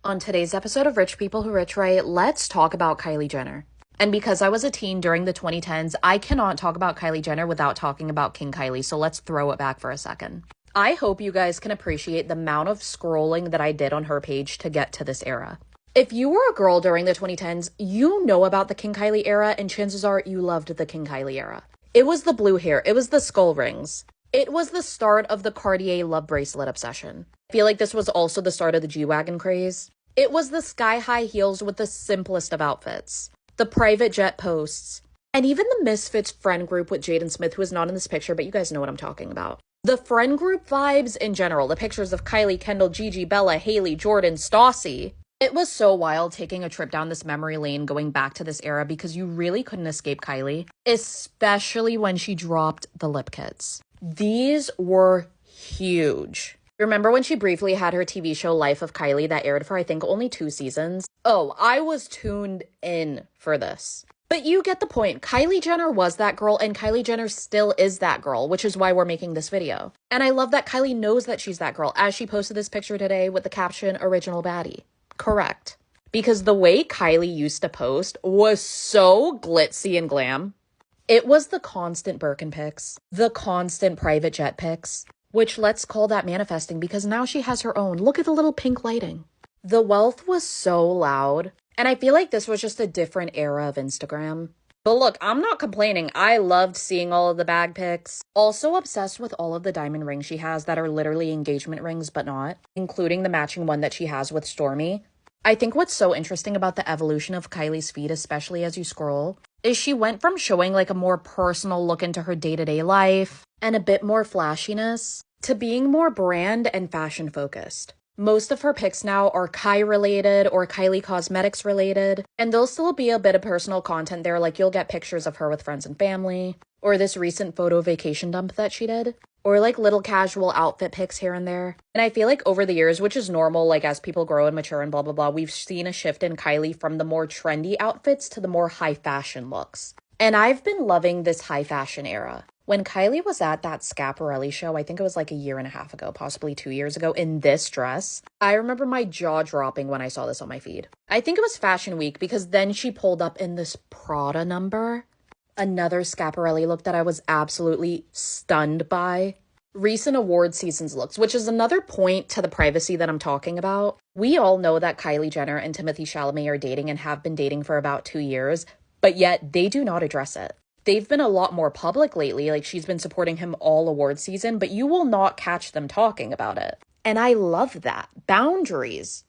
On today's episode of Rich People Who Rich Right, let's talk about Kylie Jenner. And because I was a teen during the 2010s, I cannot talk about Kylie Jenner without talking about King Kylie, so let's throw it back for a second. I hope you guys can appreciate the amount of scrolling that I did on her page to get to this era. If you were a girl during the 2010s, you know about the King Kylie era, and chances are you loved the King Kylie era. It was the blue hair, it was the skull rings. It was the start of the Cartier love bracelet obsession. I feel like this was also the start of the G-Wagon craze. It was the sky-high heels with the simplest of outfits. The private jet posts. And even the Misfits friend group with Jaden Smith, who is not in this picture, but you guys know what I'm talking about. The friend group vibes in general. The pictures of Kylie, Kendall, Gigi, Bella, Haley, Jordan, Stassi. It was so wild taking a trip down this memory lane going back to this era because you really couldn't escape Kylie. Especially when she dropped the lip kits. These were huge. Remember when she briefly had her TV show Life of Kylie that aired for I think only 2 seasons? Oh, I was tuned in for this. But you get the point. Kylie Jenner was that girl and Kylie Jenner still is that girl, which is why we're making this video. And I love that Kylie knows that she's that girl as she posted this picture today with the caption, "Original Baddie." Correct. Because the way Kylie used to post was so glitzy and glam. It was the constant Birkin pics, the constant private jet pics, which let's call that manifesting because now she has her own. Look at the little pink lighting. The wealth was so loud. And I feel like this was just a different era of Instagram. But look, I'm not complaining. I loved seeing all of the bag pics. Also obsessed with all of the diamond rings she has that are literally engagement rings, but not. Including the matching one that she has with Stormi. I think what's so interesting about the evolution of Kylie's feed, especially as you scroll, is she went from showing like a more personal look into her day-to-day life and a bit more flashiness to being more brand and fashion focused. Most of her pics now are Kai related or Kylie Cosmetics related, and there'll still be a bit of personal content there, like you'll get pictures of her with friends and family, or this recent photo vacation dump that she did, or like little casual outfit pics here and there. And I feel like over the years, which is normal, like as people grow and mature and blah, blah, blah, we've seen a shift in Kylie from the more trendy outfits to the more high fashion looks. And I've been loving this high fashion era. When Kylie was at that Schiaparelli show, I think it was like a year and a half ago, possibly 2 years ago, in this dress, I remember my jaw dropping when I saw this on my feed. I think it was Fashion Week because then she pulled up in this Prada number. Another Schiaparelli look that I was absolutely stunned by. Recent award seasons looks, which is another point to the privacy that I'm talking about. We all know that Kylie Jenner and Timothée Chalamet are dating and have been dating for about 2 years, but yet they do not address it. They've been a lot more public lately, like she's been supporting him all award season, but you will not catch them talking about it. And I love that. Boundaries.